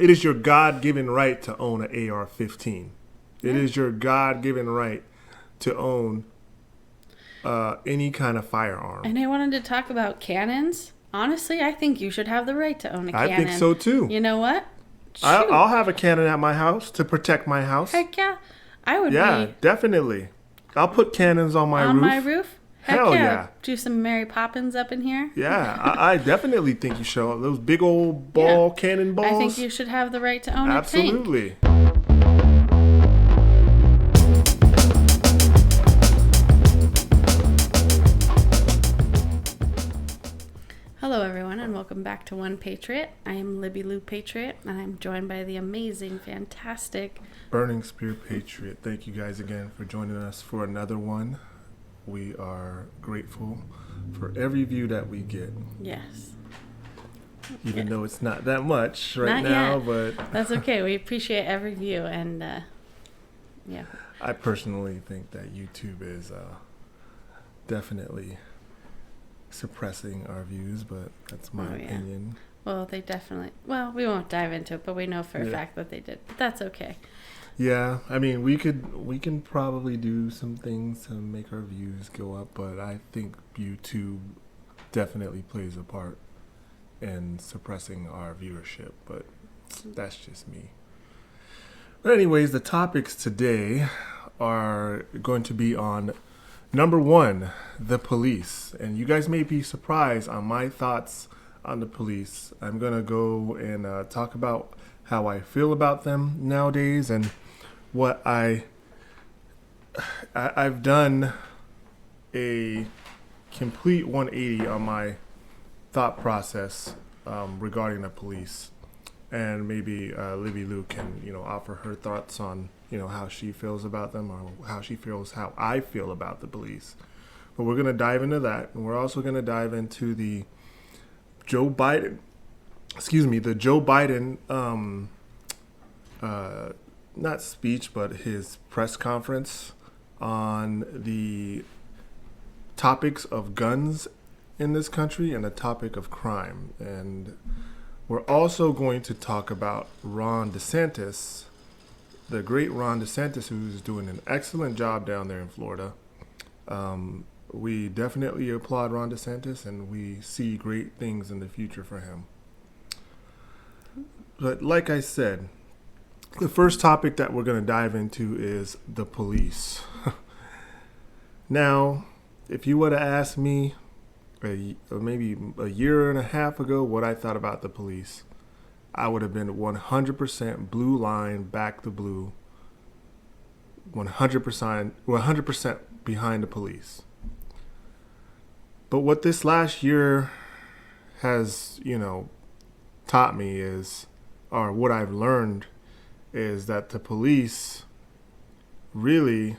It is your God-given right to own an AR-15. It is your God-given right to own any kind of firearm. And I wanted to talk about cannons. Honestly, I think you should have the right to own a cannon. I think so too. You know what? I'll have a cannon at my house to protect my house. Heck yeah. I would be. Definitely. I'll put cannons on my roof. On my roof? Hell yeah. Do some Mary Poppins up in here. Yeah, I definitely think you should. Those big old cannonballs. I think you should have the right to own a tank. Absolutely. Hello, everyone, and welcome back to One Patriot. I am Libby Lou Patriot, and I'm joined by the amazing, fantastic Burning Spear Patriot. Thank you guys again for joining us for another one. We are grateful for every view that we get. Yes. Even though it's not that much now, but that's okay. We appreciate every view, and yeah. I personally think that YouTube is definitely suppressing our views, but that's my opinion. Well, they definitely. Well, we won't dive into it, but we know for a fact that they did. But that's okay. Yeah, I mean, we can probably do some things to make our views go up, but I think YouTube definitely plays a part in suppressing our viewership, but that's just me. But anyways, the topics today are going to be on number one, the police. And you guys may be surprised on my thoughts on the police. I'm going to go and talk about how I feel about them nowadays and what I've done a complete 180 on my thought process regarding the police. And maybe Libby Lou can, offer her thoughts on, how she feels about them or how she feels how I feel about the police. But we're going to dive into that. And we're also going to dive into the Joe Biden, not speech, but his press conference on the topics of guns in this country and the topic of crime. And we're also going to talk about Ron DeSantis, the great Ron DeSantis, who's doing an excellent job down there in Florida. We definitely applaud Ron DeSantis, and we see great things in the future for him. But like I said, the first topic that we're going to dive into is the police. Now, if you would have asked me maybe a year and a half ago what I thought about the police, I would have been 100% blue line, back the blue, 100% behind the police. But what this last year has, taught me is, or what I've learned is that the police really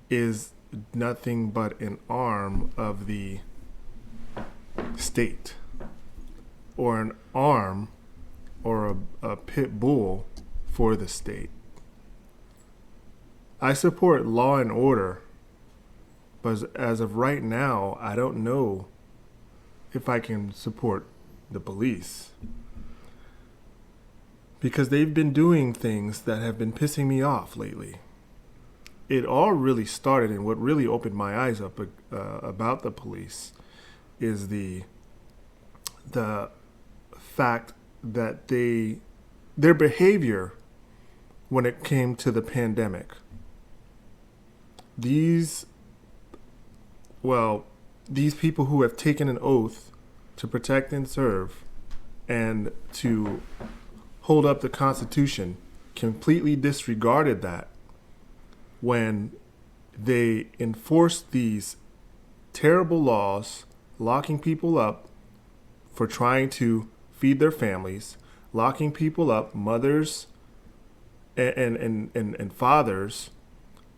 is nothing but an arm of the state, or an arm or a pit bull for the state. I support law and order, but as of right now, I don't know if I can support the police, because they've been doing things that have been pissing me off lately. It all really started, and what really opened my eyes up about the police is the fact that their behavior when it came to the pandemic. These people who have taken an oath to protect and serve and to hold up the Constitution completely disregarded that when they enforced these terrible laws, locking people up for trying to feed their families, locking people up, mothers and fathers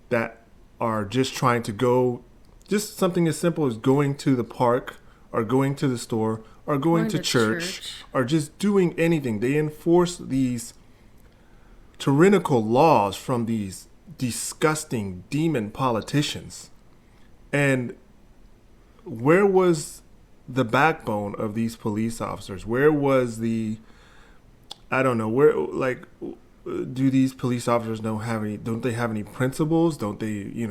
that are just trying to go, just something as simple as going to the park or going to the store or going to church or just doing anything. They enforce these tyrannical laws from these disgusting demon politicians. And where was the backbone of these police officers? Where was the I don't know where, like, do these police officers don't they have any principles? Don't they,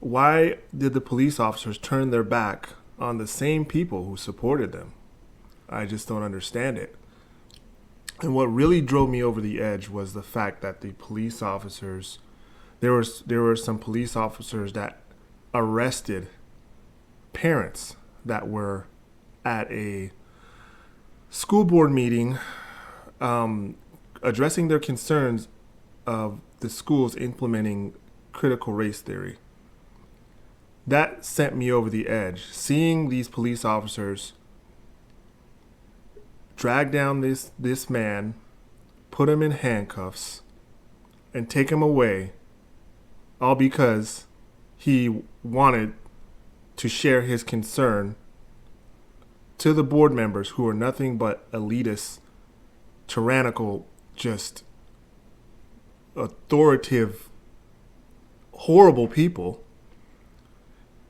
why did the police officers turn their back on the same people who supported them? I just don't understand it. And what really drove me over the edge was the fact that the police officers, there were some police officers that arrested parents that were at a school board meeting addressing their concerns of the schools implementing critical race theory. That sent me over the edge. Seeing these police officers drag down this man, put him in handcuffs, and take him away, all because he wanted to share his concern to the board members who are nothing but elitist, tyrannical, just authoritative, horrible people.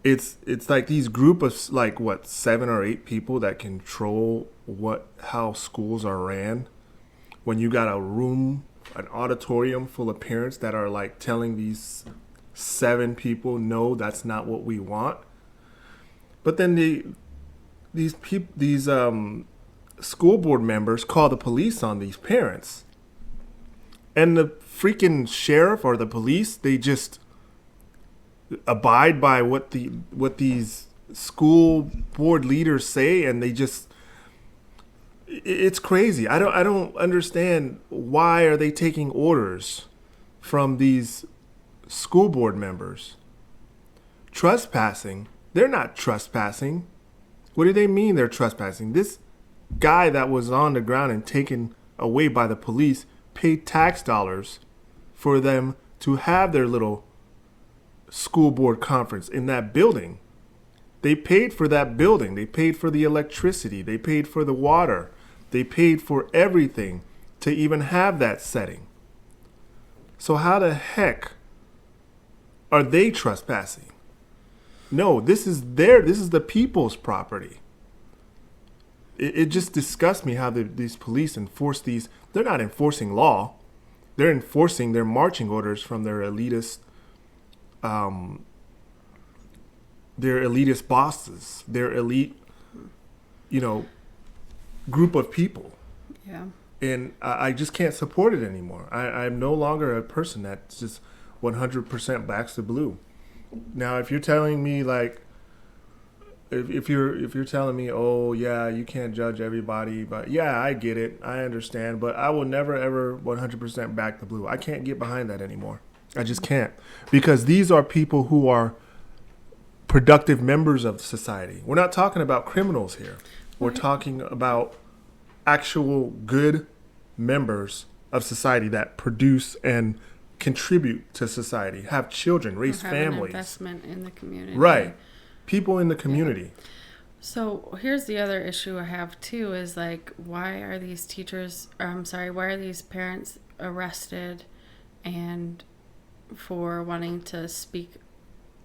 It's like these group of 7 or 8 people that control how schools are ran. When you got an auditorium full of parents that are like telling these 7 people, no, that's not what we want. But then these school board members call the police on these parents, and the freaking sheriff or the police, they just abide by what these school board leaders say, and it's crazy. I don't understand, why are they taking orders from these school board members? Trespassing? They're not trespassing. What do they mean they're trespassing? This guy that was on the ground and taken away by the police paid tax dollars for them to have their little school board conference in that building. They paid for that building. They paid for the electricity. They paid for the water. They paid for everything to even have that setting. So how the heck are they trespassing? No, this is the people's property. It just disgusts me how these police enforce these. They're not enforcing law. They're enforcing their marching orders from their elitist bosses, their elite, group of people. Yeah. And I just can't support it anymore. I'm no longer a person that just 100% backs the blue. Now, if you're telling me if you're telling me, oh yeah, you can't judge everybody, but yeah, I get it, I understand, but I will never ever 100% back the blue. I can't get behind that anymore. I just can't, because these are people who are productive members of society. We're not talking about criminals here. We're talking about actual good members of society that produce and contribute to society, have children, raise families. An investment in the community. Right. People in the community. Yeah. So here's the other issue I have too, is why are these why are these parents arrested and for wanting to speak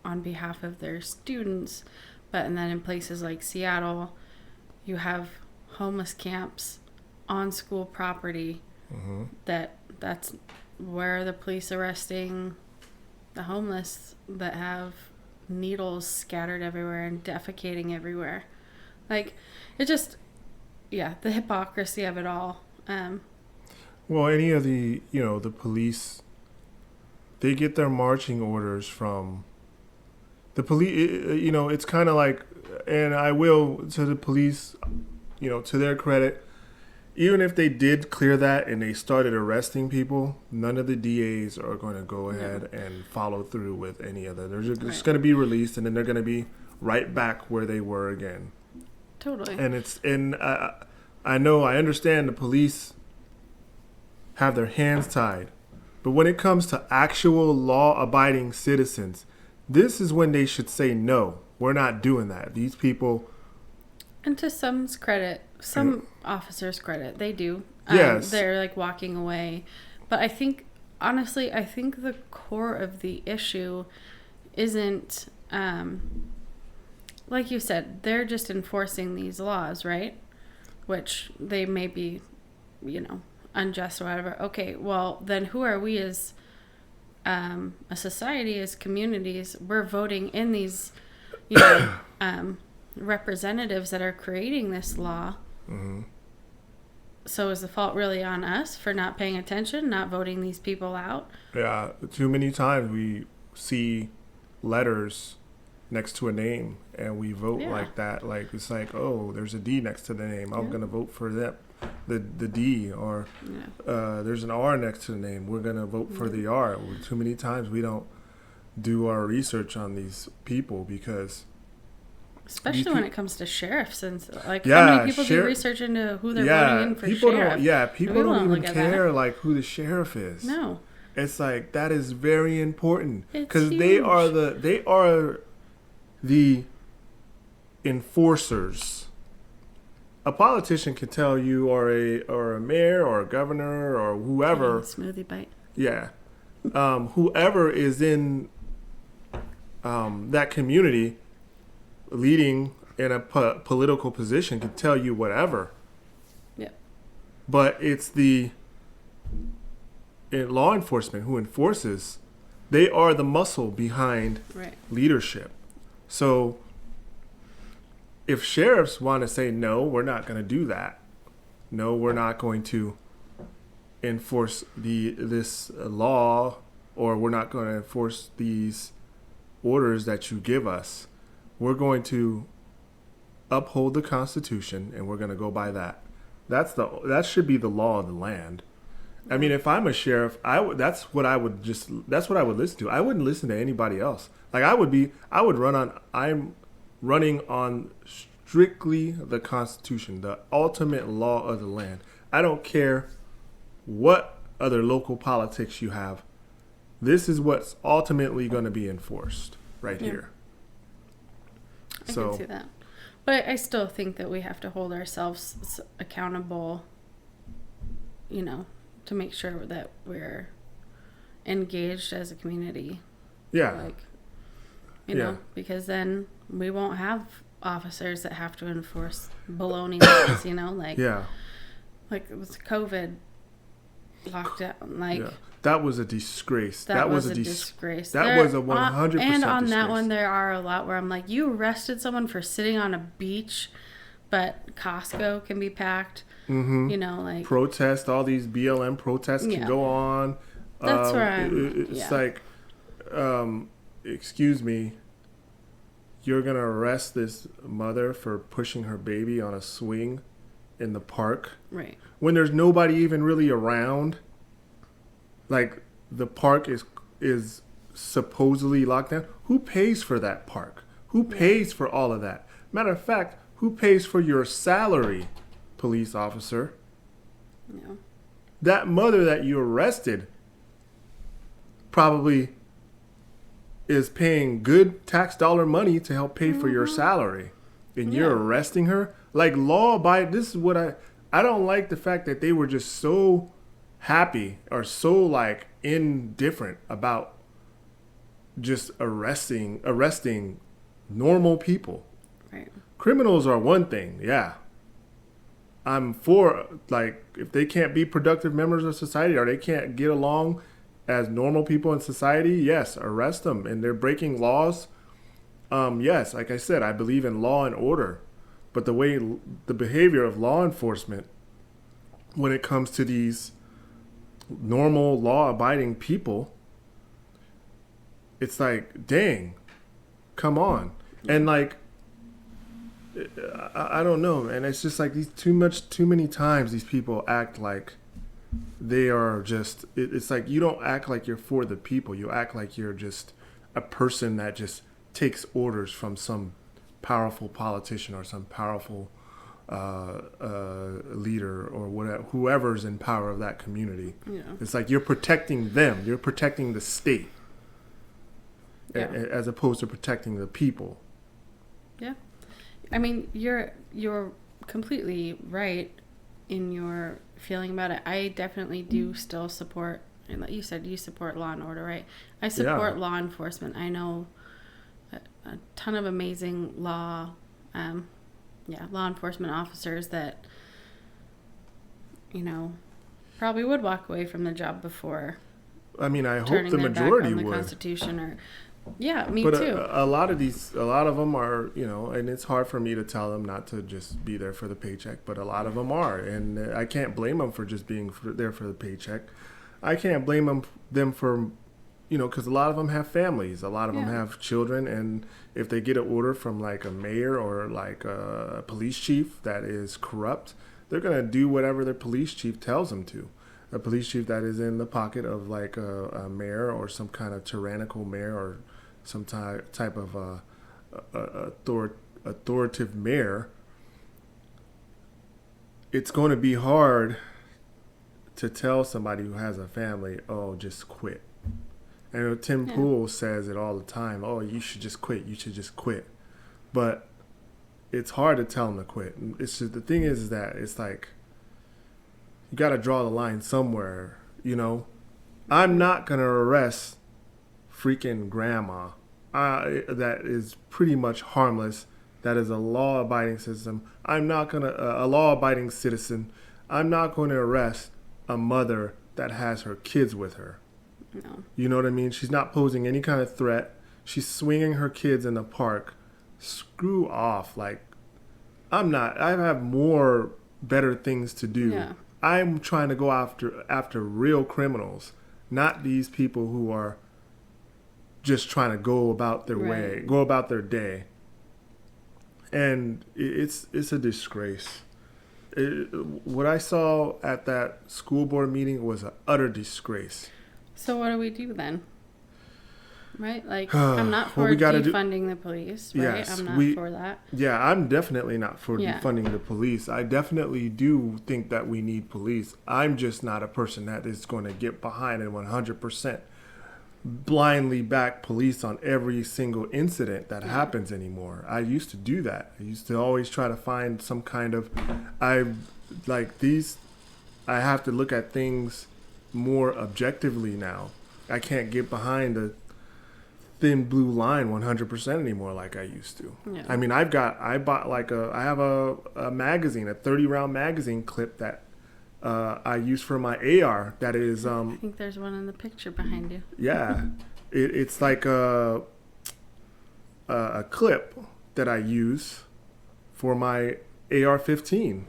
on behalf of their students, and then in places like Seattle, you have homeless camps on school property. Mm-hmm. That's where the police arresting the homeless that have needles scattered everywhere and defecating everywhere. The hypocrisy of it all. Well, any of the police, they get their marching orders from the police. It's kind of like, and I will, to the police, to their credit, even if they did clear that and they started arresting people, none of the DAs are going to go ahead and follow through with any of that. They're just going to be released, and then they're going to be right back where they were again. Totally. And I understand the police have their hands tied, but when it comes to actual law-abiding citizens, this is when they should say, no, we're not doing that. These people... And to some's credit, some officers' credit, they do. Yes. They're walking away. But I think, honestly, the core of the issue isn't, like you said, they're just enforcing these laws, right? which they may be, unjust or whatever. Okay, well, then who are we as a society, as communities? We're voting in these, representatives that are creating this law. Mm-hmm. So is the fault really on us for not paying attention, not voting these people out? Yeah, too many times we see letters next to a name and we vote like that. Like, it's like, oh, there's a D next to the name. I'm going to vote for that, the D. Or there's an R next to the name. We're going to vote for the R. Too many times we don't do our research on these people because... Especially when it comes to sheriffs and like how many people do research into who they're voting in for sheriff? People don't even care like who the sheriff is. No, it's like that is very important because huge. they are the enforcers. A politician can tell you, or a mayor, or a governor, or whoever. Smoothie bite. Yeah, whoever is in that community. Leading in a political position can tell you whatever. Yeah. But it's the law enforcement who enforces. They are the muscle behind leadership. So if sheriffs want to say, no, we're not going to do that. No, we're not going to enforce this law, or we're not going to enforce these orders that you give us. We're going to uphold the Constitution, and we're going to go by that. That should be the law of the land. I mean, if I'm a sheriff, that's what I would listen to. I wouldn't listen to anybody else. Like I'm running on strictly the Constitution, the ultimate law of the land. I don't care what other local politics you have. This is what's ultimately going to be enforced here. I can see that. But I still think that we have to hold ourselves accountable, to make sure that we're engaged as a community. Yeah. Because then we won't have officers that have to enforce baloney laws, like with COVID lockdown, That was a disgrace. That was a disgrace. That was a 100% And on disgrace. that one, there are a lot where I'm like, you arrested someone for sitting on a beach, but Costco can be packed. Mm-hmm. Protest, all these BLM protests can go on. That's right. It's like, excuse me, you're going to arrest this mother for pushing her baby on a swing in the park. Right. When there's nobody even really around. Like, the park is supposedly locked down. Who pays for that park? Who pays for all of that? Matter of fact, who pays for your salary, police officer? Yeah. That mother that you arrested probably is paying good tax dollar money to help pay for your salary. And you're arresting her? Like, this is what I don't like the fact that they were just so happy or so indifferent about just arresting normal people. Right. Criminals are one thing. Yeah. I'm for, if they can't be productive members of society or they can't get along as normal people in society, yes, arrest them. And they're breaking laws. Yes, like I said, I believe in law and order. But the behavior of law enforcement when it comes to these normal law-abiding people, it's like, dang, come on. And I don't know, man. It's just like too many times these people act like they are just, it's like you don't act like you're for the people. You act like you're just a person that just takes orders from some powerful politician or some powerful leader or whatever, whoever's in power of that community. Yeah. It's like you're protecting them. You're protecting the state as opposed to protecting the people. Yeah. I mean, you're completely right in your feeling about it. I definitely do still support, and like you said, you support law and order, right? I support law enforcement. I know a ton of amazing law enforcement officers that probably would walk away from the job before I mean, I hope turning the their back majority on the would. Constitution. Or yeah, me But too. a lot of them are, and it's hard for me to tell them not to just be there for the paycheck, but a lot of them are, and I can't blame them for just being there for the paycheck. I can't blame them for, because a lot of them have families, a lot of them have children, and if they get an order from like a mayor or like a police chief that is corrupt, they're gonna do whatever their police chief tells them to. A police chief that is in the pocket of like a mayor or some kind of tyrannical mayor or some type of authoritative mayor, it's going to be hard to tell somebody who has a family, oh, just quit. And Tim Pool says it all the time, oh, you should just quit. You should just quit. But it's hard to tell them to quit. It's just, the thing is that it's like, you got to draw the line somewhere, I'm not going to arrest freaking grandma that is pretty much harmless. That is a law-abiding system. I'm not going to, a law-abiding citizen. I'm not going to arrest a mother that has her kids with her. No. You know what I mean? She's not posing any kind of threat. She's swinging her kids in the park. Screw off. Like, I have better things to do. Yeah. I'm trying to go after real criminals, not these people who are just trying to go about their way, go about their day. And it's a disgrace. What I saw at that school board meeting was an utter disgrace. So what do we do then? Right? Like, I'm not for defunding the police, right? Yes, I'm not for that. Yeah, I'm definitely not for defunding the police. I definitely do think that we need police. I'm just not a person that is going to get behind and 100% blindly back police on every single incident that happens anymore. I used to do that. I used to always try to find some kind of... I have to look at things more objectively now. I can't get behind the thin blue line 100% anymore like I used to. Yeah. I mean, I have a magazine, a 30-round magazine clip that I use for my AR. That is, I think there's one in the picture behind you. Yeah, it's like a clip that I use for my AR-15.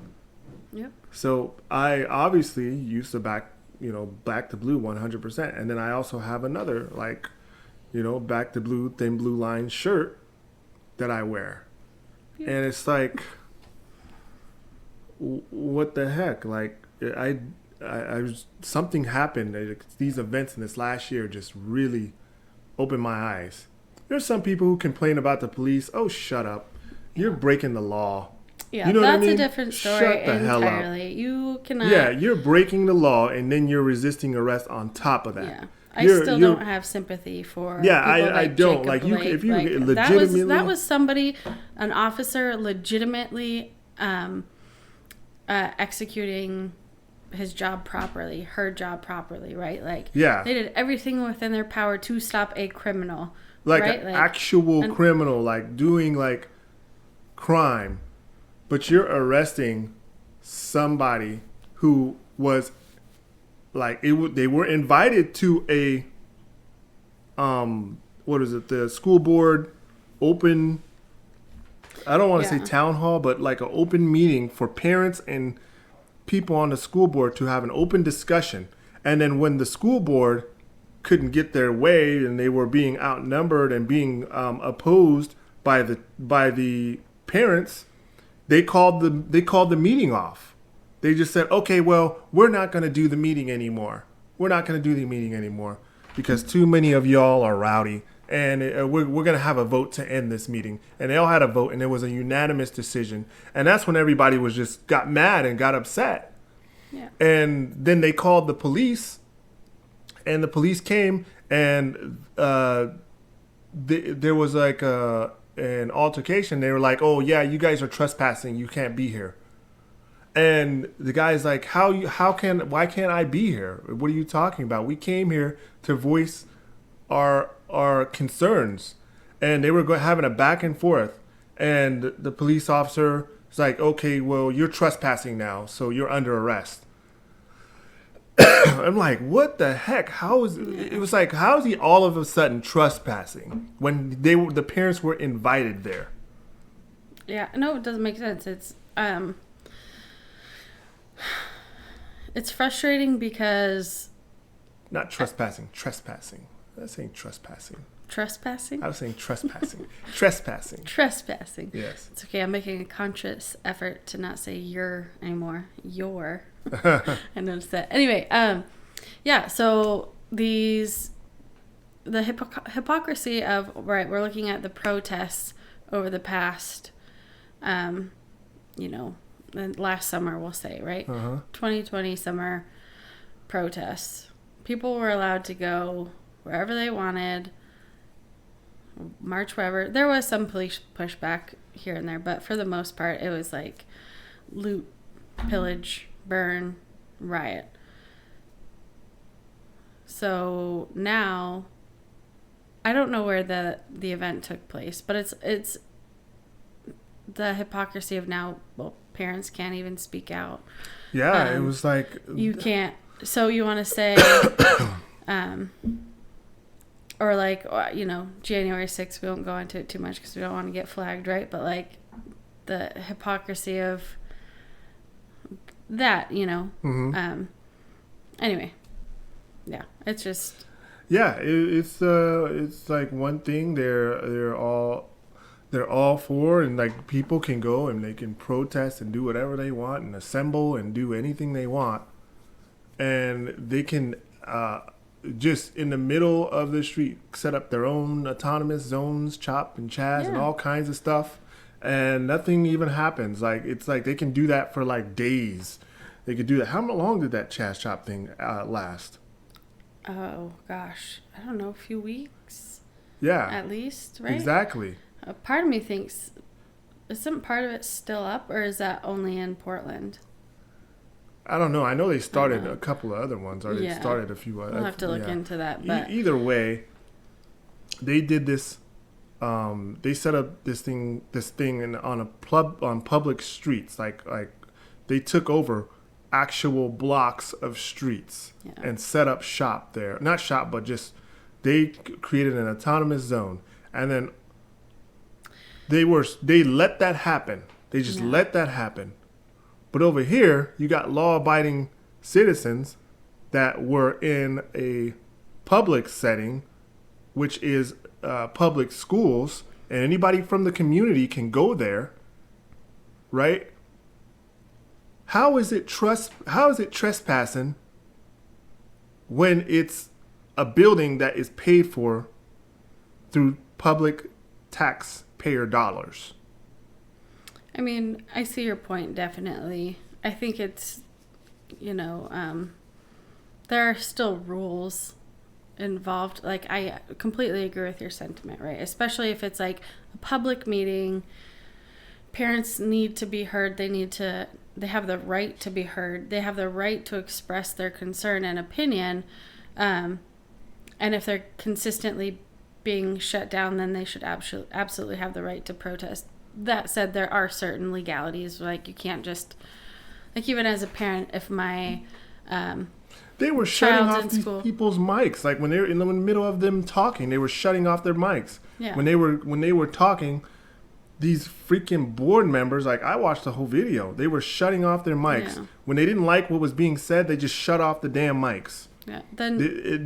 Yep. So I obviously use the back to blue 100%, and then I also have another back to blue, thin blue line shirt that I wear. Yeah. And it's like, what the heck? Like, I was, something happened. These events in this last year just really opened my eyes. There's some people who complain about the police. Oh, shut up. You're breaking the law. Yeah, that's a different story Shut the hell entirely. up. You cannot... Yeah, you're breaking the law, and then you're resisting arrest on top of that. Yeah. I still don't have sympathy for people I don't. Jacob Like, Blake. if you legitimately... That was somebody, an officer legitimately executing his job properly, her job properly, right? Like, yeah. They did everything within their power to stop a criminal. Like, right? an actual criminal, like, doing, like, crime. But you're arresting somebody who was, like, they were invited to a, the school board open, I don't want to say town hall, but like an open meeting for parents and people on the school board to have an open discussion. And then when the school board couldn't get their way and they were being outnumbered and being opposed by the parents, they called the meeting off. They just said, okay, well, we're not going to do the meeting anymore. We're not going to do the meeting anymore because too many of y'all are rowdy, and we're going to have a vote to end this meeting. And they all had a vote, and it was a unanimous decision. And that's when everybody got mad and got upset. Yeah. And then they called the police, and the police came, and there was like an altercation. They were like, oh yeah, you guys are trespassing, you can't be here. And the guy's like, why can't I be here? What are you talking about? We came here to voice our concerns. And they were having a back and forth, and the police officer was like, okay, well, you're trespassing now, so you're under arrest. I'm like, what the heck? How is it was like, how is he all of a sudden trespassing when the parents were invited there? Yeah, no, it doesn't make sense. It's frustrating because Not trespassing, trespassing. I was saying trespassing. trespassing. I was saying trespassing. Trespassing. Trespassing. Yes. It's okay. I'm making a conscious effort to not say your anymore. Your. I noticed that. Anyway, yeah. So the hypocrisy of right. We're looking at the protests over the past, last summer. We'll say right. 2020 summer protests. People were allowed to go wherever they wanted. March wherever. There was some police pushback here and there, but for the most part, it was like loot, pillage, burn, riot. So now, I don't know where the event took place, but it's the hypocrisy of now. Well, parents can't even speak out. Yeah, it was like you can't. So you want to say, or like, January 6th, we won't go into it too much because we don't want to get flagged, right? But like the hypocrisy of that, anyway, yeah, it's just. Yeah, it's like one thing they're all for, and like people can go and they can protest and do whatever they want and assemble and do anything they want. And they can just in the middle of the street set up their own autonomous zones, chop and chaz and all kinds of stuff, and nothing even happens. Like it's like they can do that for like days. They could do that. How long did that chaz chop thing last? Oh gosh, I don't know, a few weeks. Yeah, at least, right? Exactly. Part of me thinks, isn't part of it still up, or is that only in Portland? I don't know. I know they started a couple of other ones, or they started a few other. We'll have to look into that. But either way, they did this. They set up this thing on public streets. Like they took over actual blocks of streets and set up shop there. Not shop, but just they created an autonomous zone, and then they let that happen. They just let that happen. But over here, you got law-abiding citizens that were in a public setting, which is public schools, and anybody from the community can go there, right? How is it trespassing when it's a building that is paid for through public taxpayer dollars? I mean, I see your point, definitely. I think it's, there are still rules involved. Like, I completely agree with your sentiment, right? Especially if it's like a public meeting. Parents need to be heard. They have the right to be heard. They have the right to express their concern and opinion. And if they're consistently being shut down, then they should absolutely have the right to protest. That said, there are certain legalities, like you can't just, like even as a parent, if my they were shutting off these people's mics, like when they were in the middle of them talking, they were shutting off their mics. Yeah. When they were talking, these freaking board members, like I watched the whole video, they were shutting off their mics. Yeah. When they didn't like what was being said, they just shut off the damn mics. Yeah. Then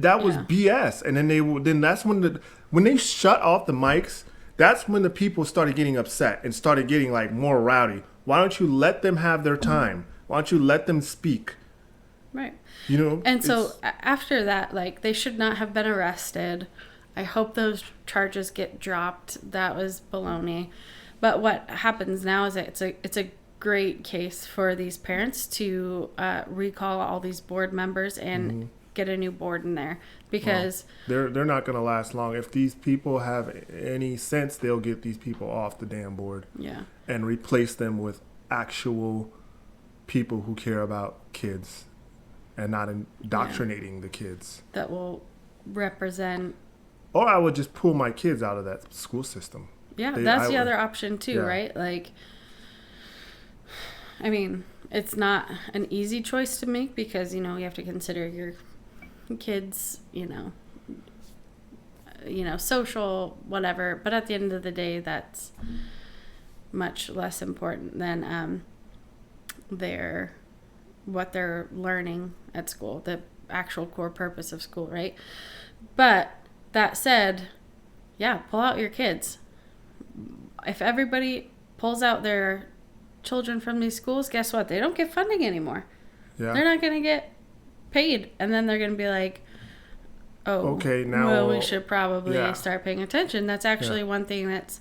that was BS. And then that's when they shut off the mics. That's when the people started getting upset and started getting like more rowdy. Why don't you let them have their time? Why don't you let them speak? Right. And so after that, like they should not have been arrested. I hope those charges get dropped. That was baloney. But what happens now is it's a great case for these parents to recall all these board members and get a new board in there, because they're not going to last long. If these people have any sense, they'll get these people off the damn board and replace them with actual people who care about kids and not indoctrinating the kids that will represent. Or I would just pull my kids out of that school system. That's the other option too, right? Like, I mean, it's not an easy choice to make because, you have to consider your kids, social, whatever. But at the end of the day, that's much less important than what they're learning at school, the actual core purpose of school, right? But that said, yeah, pull out your kids. If everybody pulls out their children from these schools, guess what? They don't get funding anymore. Yeah. They're not going to get paid. And then they're going to be like, oh, okay, now well, we should probably start paying attention. That's actually one thing that's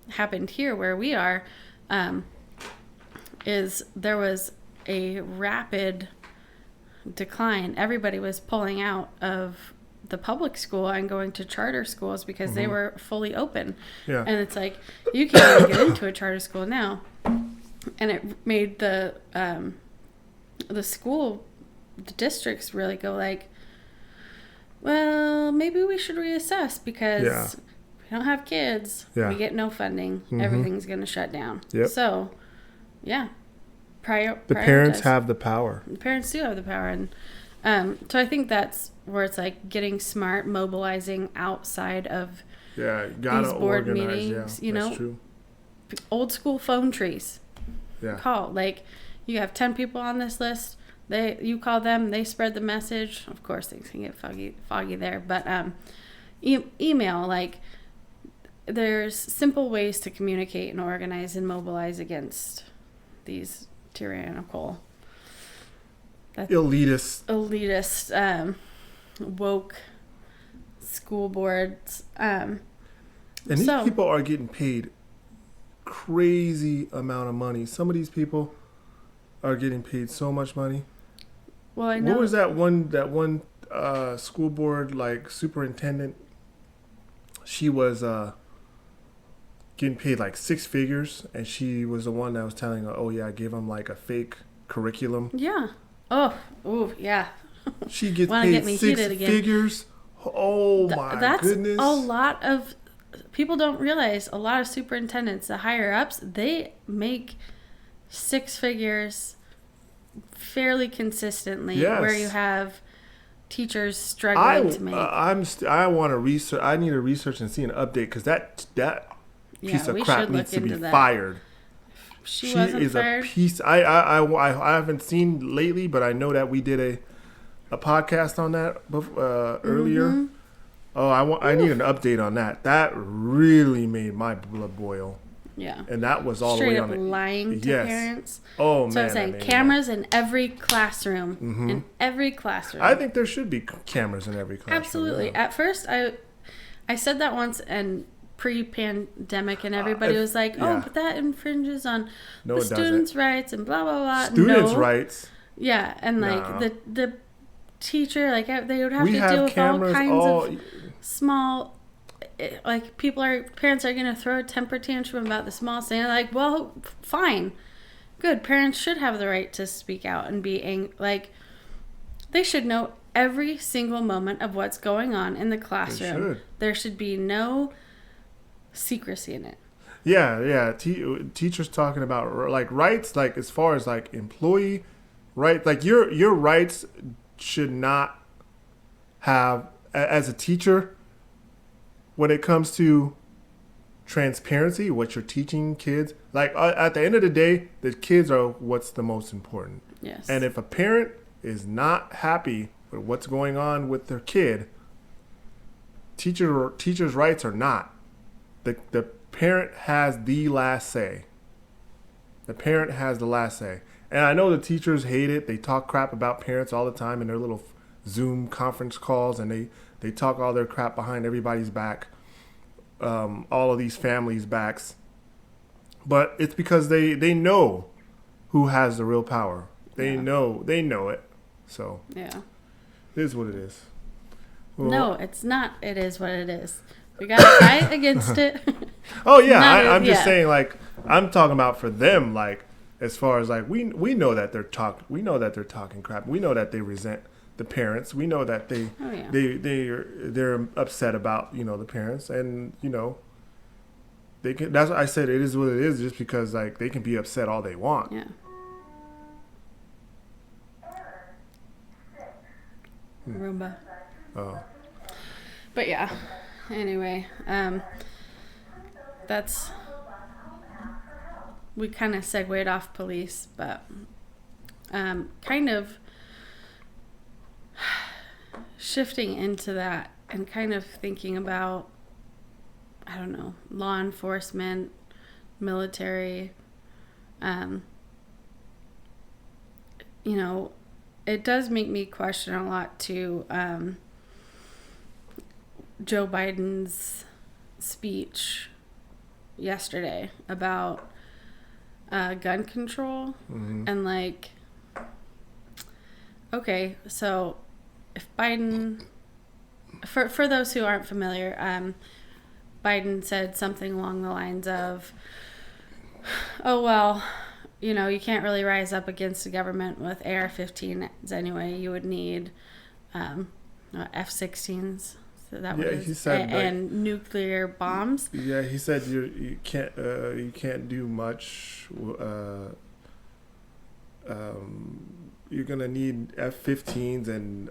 happened here where we are, is there was a rapid decline. Everybody was pulling out of the public school and going to charter schools because they were fully open. Yeah. And it's like, you can't even get into a charter school now. And it made the districts really go like, well, maybe we should reassess because we don't have kids. Yeah. We get no funding. Everything's going to shut down. Yep. So, yeah. The parents have the power. The parents do have the power. And so I think that's where it's like getting smart, mobilizing outside of these board meetings. Yeah, that's true. Old school phone trees. Yeah. Call. Like, you have 10 people on this list. You call them, they spread the message. Of course, things can get foggy there. But email, like, there's simple ways to communicate and organize and mobilize against these tyrannical, elitist, woke school boards. And these people are getting paid crazy amount of money. Some of these people are getting paid so much money. Well, I know. What was that one school board like superintendent? She was getting paid like six figures, and she was the one that was telling her, "Oh yeah, I gave them like a fake curriculum." Yeah. Oh, yeah. She gets paid six figures. Oh my goodness! That's a lot of people don't realize. A lot of superintendents, the higher ups, they make six figures fairly consistently. Yes. Where you have teachers struggling to make. I want to research. I need to research and see an update because that piece of crap needs to be fired. She wasn't is fired. A piece. I haven't seen lately, but I know that we did a podcast on that earlier. Oh, I need an update on that. That really made my blood boil. Yeah. And that was all straight the way on it. Lying to parents. Oh, man. So I was saying cameras in every classroom. In every classroom. I think there should be cameras in every classroom. Absolutely. Yeah. At first, I said that once and pre-pandemic, and everybody was like, oh, but that infringes on the students' rights and blah, blah, blah. Students' rights? Yeah. And like the teacher, like they would have to deal with all kinds of small... Like parents are going to throw a temper tantrum about the smallest thing. Like, well, fine, good. Parents should have the right to speak out and be angry. Like, they should know every single moment of what's going on in the classroom. There should be no secrecy in it. Yeah. Teachers talking about like rights, like as far as like employee rights, like your rights should not have as a teacher. When it comes to transparency, what you're teaching kids, like at the end of the day, the kids are what's the most important. Yes. And if a parent is not happy with what's going on with their kid, teachers' rights are not. The parent has the last say. The parent has the last say. And I know the teachers hate it. They talk crap about parents all the time in their little Zoom conference calls, and they talk all their crap behind everybody's back, all of these families' backs. But it's because they know who has the real power. They know it. So it is what it is. Well, no, it's not. It is what it is. We got to fight against it. Oh yeah, I'm just saying. Like I'm talking about for them. Like as far as like we know that they're talking crap. We know that they resent the parents. We know that they're upset about the parents, and they can. That's what I said. It is what it is, just because like they can be upset all they want. Yeah. Roomba. Oh. But yeah, anyway, that's, we kind of segued off police, but kind of shifting into that and kind of thinking about, I don't know, law enforcement, military, you know, it does make me question a lot too, Joe Biden's speech yesterday about gun control. Mm-hmm. And like, okay, so if Biden, for those who aren't familiar, Biden said something along the lines of, oh, well, you know, you can't really rise up against the government with AR-15s anyway. You would need F-16s. So that was, he said and nuclear bombs. Yeah, he said you can't do much. You're gonna need F-15s and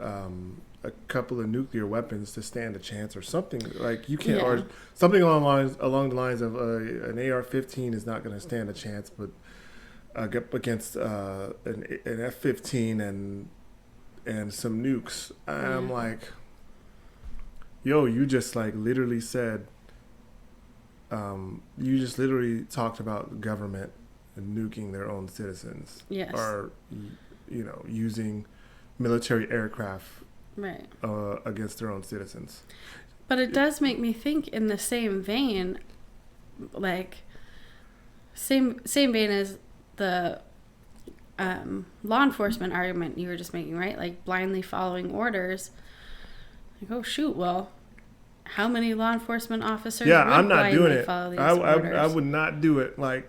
a couple of nuclear weapons to stand a chance, or something like you can't, or something along the lines of an AR-15 is not gonna stand a chance, but against an F-15 and some nukes. I'm like, yo, you just like literally said, you just literally talked about the government nuking their own citizens. Yes. Or, you know, using military aircraft against their own citizens. But it does make me think in the same vein, like, same vein as the law enforcement argument you were just making, right? Like blindly following orders. Like, oh shoot, well, how many law enforcement officers? Yeah, I'm not doing it. I would not do it. Like,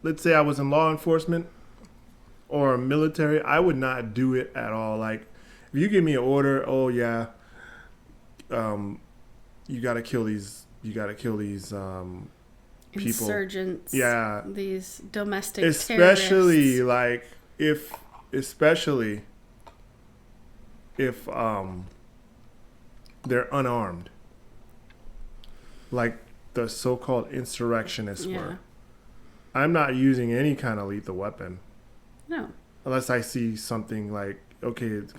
let's say I was in law enforcement or military, I would not do it at all. Like, if you give me an order, oh yeah, you got to kill these. You got to kill these people. Insurgents. Yeah. These domestic especially terrorists. Like especially if they're unarmed, like the so-called insurrectionists were. I'm not using any kind of lethal weapon. No. Unless I see something like, okay, it's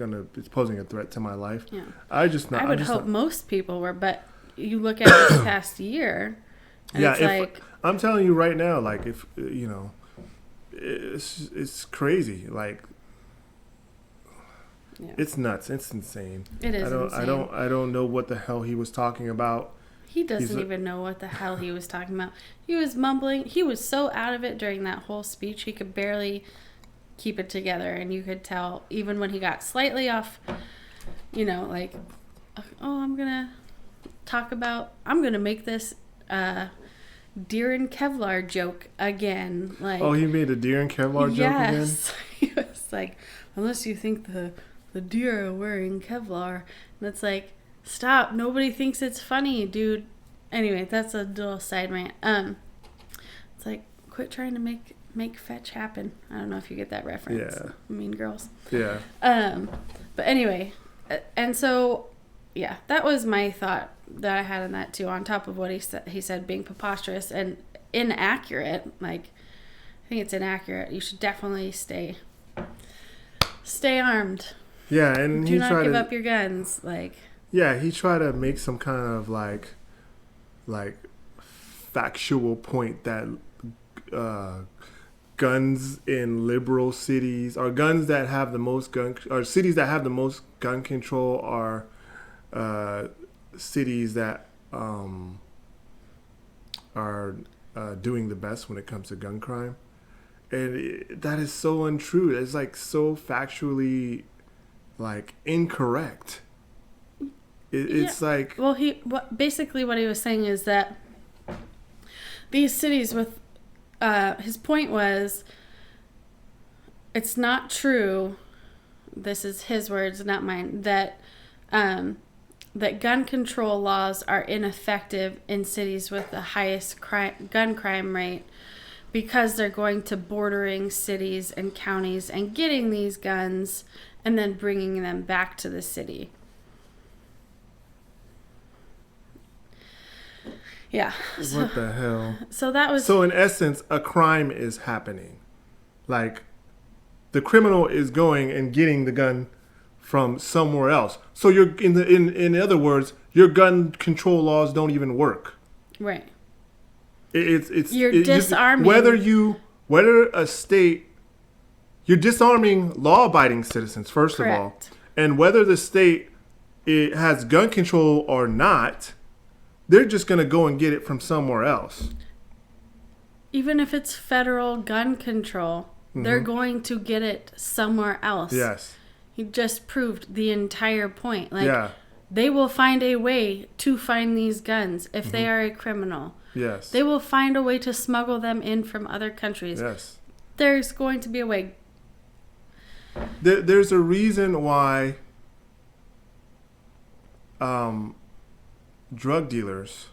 posing a threat to my life. Yeah. I would hope most people were, but you look at this past year, and it's like, I'm telling you right now, like, if you know, it's crazy. Like, it's nuts. It's insane. It is insane. I don't know what the hell he was talking about. He doesn't even know what the hell he was talking about. He was mumbling. He was so out of it during that whole speech. He could barely keep it together. And you could tell, even when he got slightly off, you know, like, oh, I'm going to make this deer in Kevlar joke again. Like, oh, he made a deer in Kevlar joke again? Yes. He was like, unless you think the deer are wearing Kevlar. And it's like, stop. Nobody thinks it's funny, dude. Anyway, that's a little side rant. It's like, quit trying to make fetch happen. I don't know if you get that reference. Yeah. Mean Girls. Yeah. But anyway, and so, yeah, that was my thought that I had on that too, on top of what he said being preposterous and inaccurate. Like, I think it's inaccurate. You should definitely stay armed. Yeah, and do not give up your guns. Like, yeah, he tried to make some kind of like factual point that guns in liberal cities, or guns that have the most or cities that have the most gun control, are cities that are doing the best when it comes to gun crime. And that is so untrue. It's like so factually like incorrect. It's like, well, basically what he was saying is that these cities with his point was, it's not true, this is his words, not mine, that that gun control laws are ineffective in cities with the highest gun crime rate, because they're going to bordering cities and counties and getting these guns and then bringing them back to the city. Yeah. What the hell? So that was... So in essence, a crime is happening. Like, the criminal is going and getting the gun from somewhere else. So you're in other words, your gun control laws don't even work. Right. You're disarming. Whether a state, you're disarming law-abiding citizens, first of all. And whether the state has gun control or not, they're just going to go and get it from somewhere else. Even if it's federal gun control, they're going to get it somewhere else. Yes. He just proved the entire point. Like, they will find a way to find these guns if they are a criminal. Yes. They will find a way to smuggle them in from other countries. Yes. There's going to be a way. There's a reason why drug dealers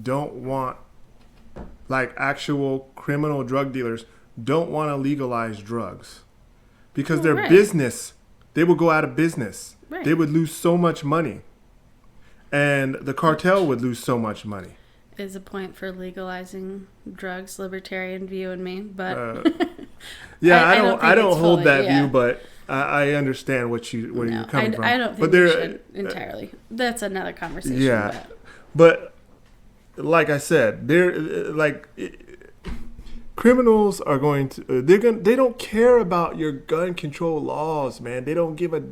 don't want, like actual criminal drug dealers, don't want to legalize drugs. Because their business, they would go out of business. Right. They would lose so much money. And the cartel would lose so much money. Is a point for legalizing drugs, libertarian view in me, but I don't hold that view, but I understand where you're coming from. I don't think we should entirely. That's another conversation. Yeah, but like I said, criminals are going to they don't care about your gun control laws, man. They don't give a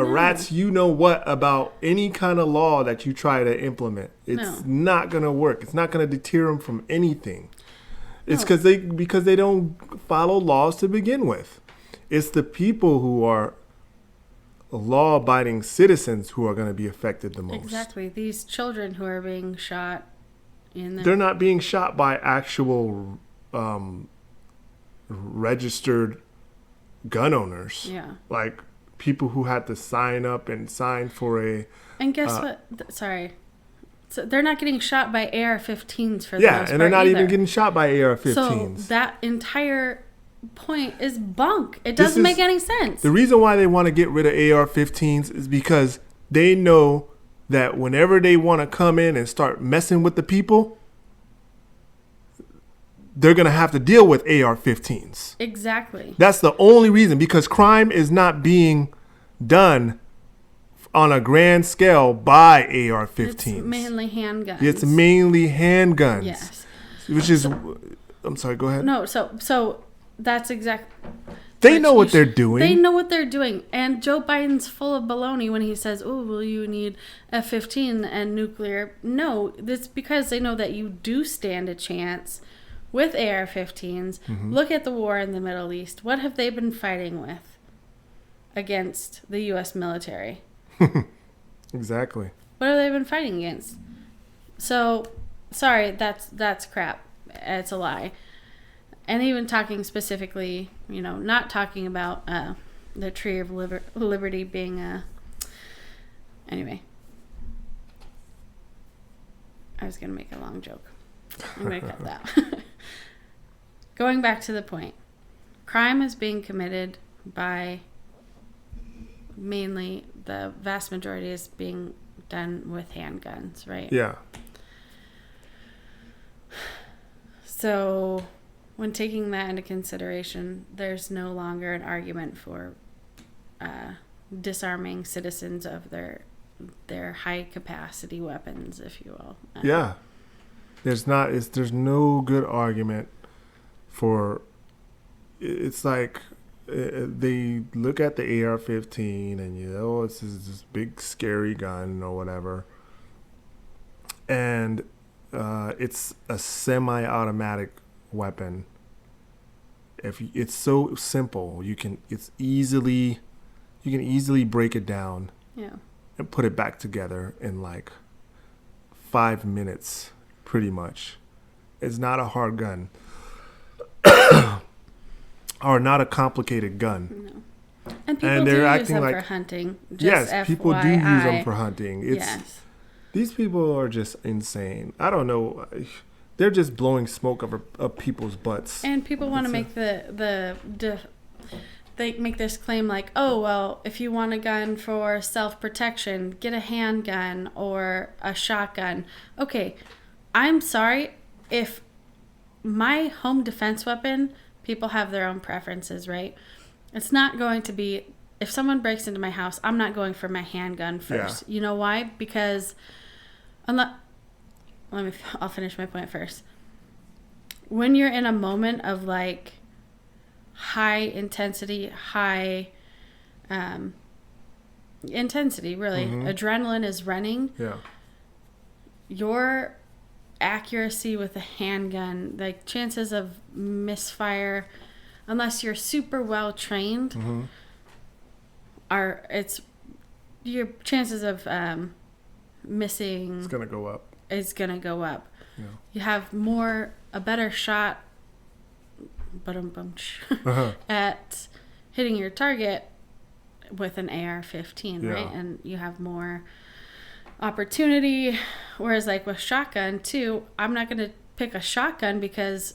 rat's you know what about any kind of law that you try to implement. It's not going to work. It's not going to deter them from anything. It's because they don't follow laws to begin with. It's the people who are law-abiding citizens who are going to be affected the most. Exactly. These children who are being shot they're not being shot by actual registered gun owners. Yeah. Like people who had to sign up and sign for a... And guess what? Sorry. So they're not getting shot by AR-15s for the most part and they're not either. even getting shot by AR-15s. So that entire point is bunk. It doesn't make any sense. The reason why they want to get rid of AR-15s is because they know that whenever they want to come in and start messing with the people, they're going to have to deal with AR-15s. Exactly. That's the only reason, because crime is not being done on a grand scale by AR-15s. It's mainly handguns. It's mainly handguns. Yes. Which is... I'm sorry, go ahead. No, so that's exact... They know what they're doing. They know what they're doing. And Joe Biden's full of baloney when he says, oh, well, you need F-15 and nuclear. No, that's because they know that you do stand a chance with AR-15s. Mm-hmm. Look at the war in the Middle East. What have they been fighting with against the U.S. military? Exactly. What have they been fighting against? So, sorry, that's crap. It's a lie. And even talking specifically, not talking about the Tree of Liberty being anyway. I was going to make a long joke. I'm going to cut that. Going back to the point. Crime is being committed by mainly, the vast majority is being done with handguns, right? Yeah. So... when taking that into consideration, there's no longer an argument for disarming citizens of their high-capacity weapons, if you will. Yeah. There's no good argument for... It's like they look at the AR-15 and, it's this big, scary gun or whatever. And it's a semi-automatic weapon. If it's so simple, you can easily break it down, and put it back together in like 5 minutes, pretty much. It's not a hard gun, or not a complicated gun. No. And people do use them for hunting. Yes, people do use them for hunting. Yes. These people are just insane. I don't know. They're just blowing smoke up people's butts. And people want to make the they make this claim like, oh, well, if you want a gun for self-protection, get a handgun or a shotgun. Okay, I'm sorry. If my home defense weapon, people have their own preferences, right? It's not going to be, if someone breaks into my house, I'm not going for my handgun first. Yeah. You know why? Because, I'll finish my point first. When you're in a moment of like high intensity, intensity, really, adrenaline is running. Yeah. Your accuracy with a handgun, like chances of misfire, unless you're super well trained, your chances of missing. It's gonna go up. Is gonna go up. Yeah. You have a better shot, at hitting your target with an AR-15, right? And you have more opportunity. Whereas like with shotgun too, I'm not going to pick a shotgun because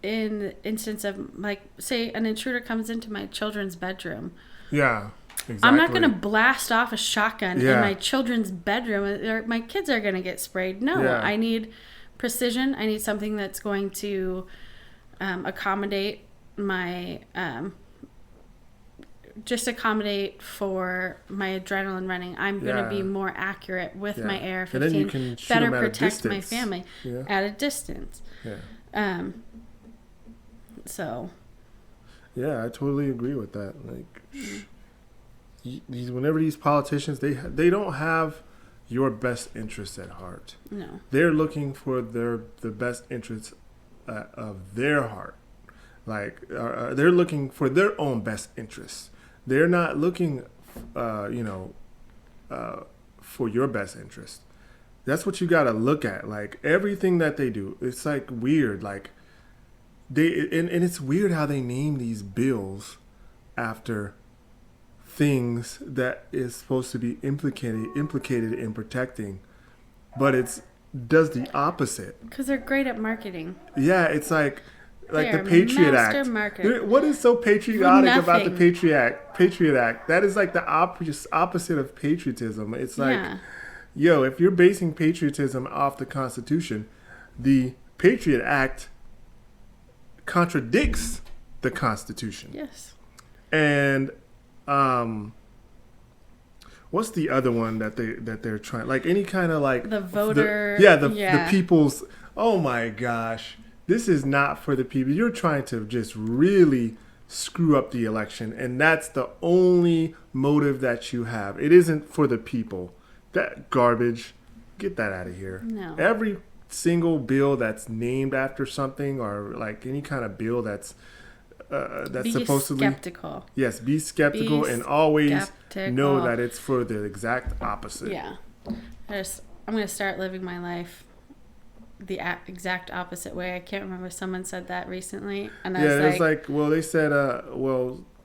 in the instance of like, say an intruder comes into my children's bedroom. Yeah, exactly. I'm not going to blast off a shotgun in my children's bedroom. Or my kids are going to get sprayed. No, I need precision. I need something that's going to accommodate my accommodate for my adrenaline running. I'm going to be more accurate with my AR-15. And then you can shoot better them at protect a my family at a distance. Yeah. So. Yeah, I totally agree with that. Like, whenever these politicians, they don't have your best interests at heart. No. They're looking for the best interests of their heart. Like, they're looking for their own best interests. They're not looking, for your best interest. That's what you got to look at. Like, everything that they do, it's like weird. Like, and it's weird how they name these bills after things that is supposed to be implicated in protecting, but does the opposite. Because they're great at marketing. Yeah, it's like the Patriot Act. Marketer. What is so patriotic about the Patriot Act? That is like the opposite of patriotism. It's like, if you're basing patriotism off the Constitution, the Patriot Act contradicts the Constitution. Yes. And what's the other one that they're trying, like any kind of like the voter the people's, oh my gosh, this is not for the people. You're trying to just really screw up the election, and that's the only motive that you have. It isn't for the people. That garbage, get that out of here. No. Every single bill that's named after something, or like any kind of bill that's supposedly skeptical. Yes, be skeptical and always skeptical. Know that it's for the exact opposite. Yeah. I'm going to start living my life the exact opposite way. I can't remember, someone said that recently, and I was like, well, they said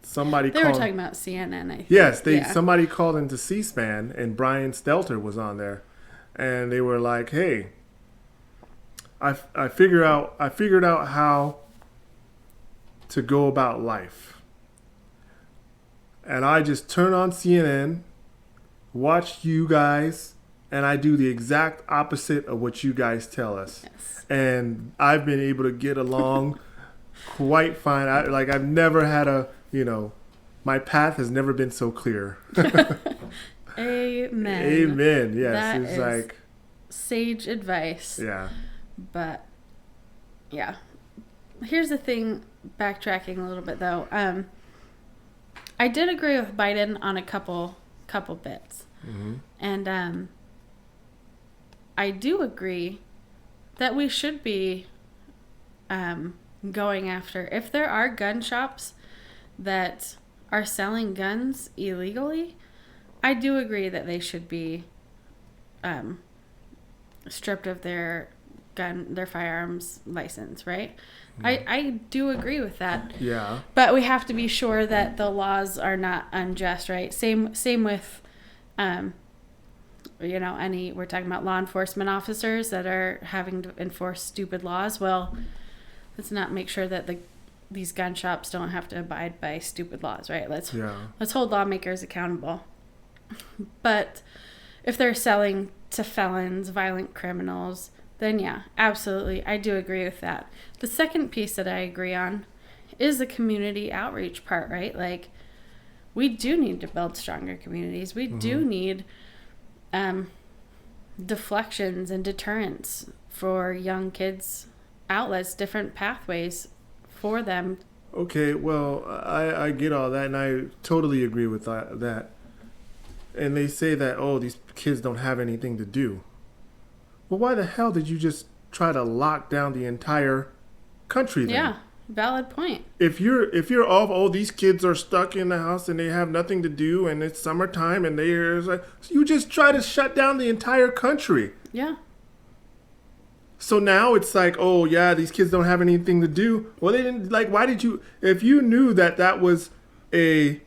somebody they called, were talking about CNN, I think. Yes, somebody called into C-SPAN, and Brian Stelter was on there, and they were like, hey, I figured out how to go about life, and I just turn on CNN, watch you guys, and I do the exact opposite of what you guys tell us. Yes. And I've been able to get along quite fine. I've never had my path has never been so clear. Amen. Amen. Yes. That it's is like sage advice. Yeah. But yeah. Here's the thing, backtracking a little bit though. I did agree with Biden on a couple bits. Mm-hmm. And I do agree that we should be going after, if there are gun shops that are selling guns illegally, I do agree that they should be stripped of their firearms license, right? I do agree with that. Yeah. But we have to be sure that the laws are not unjust, right? Same with we're talking about law enforcement officers that are having to enforce stupid laws. Well, let's not make sure that these gun shops don't have to abide by stupid laws, right? Let's Yeah. hold lawmakers accountable. But if they're selling to felons, violent criminals, then yeah, absolutely, I do agree with that. The second piece that I agree on is the community outreach part, right? Like, we do need to build stronger communities. We do need deflections and deterrents for young kids, outlets, different pathways for them. Okay, well, I get all that, and I totally agree with that. And they say that, oh, these kids don't have anything to do. Well, why the hell did you just try to lock down the entire country then? Yeah, valid point. If you're all, oh, these kids are stuck in the house and they have nothing to do and it's summertime and they're like, so you just try to shut down the entire country. Yeah. So now it's like, oh yeah, these kids don't have anything to do. Well, they didn't, like, why did you, if you knew that that was a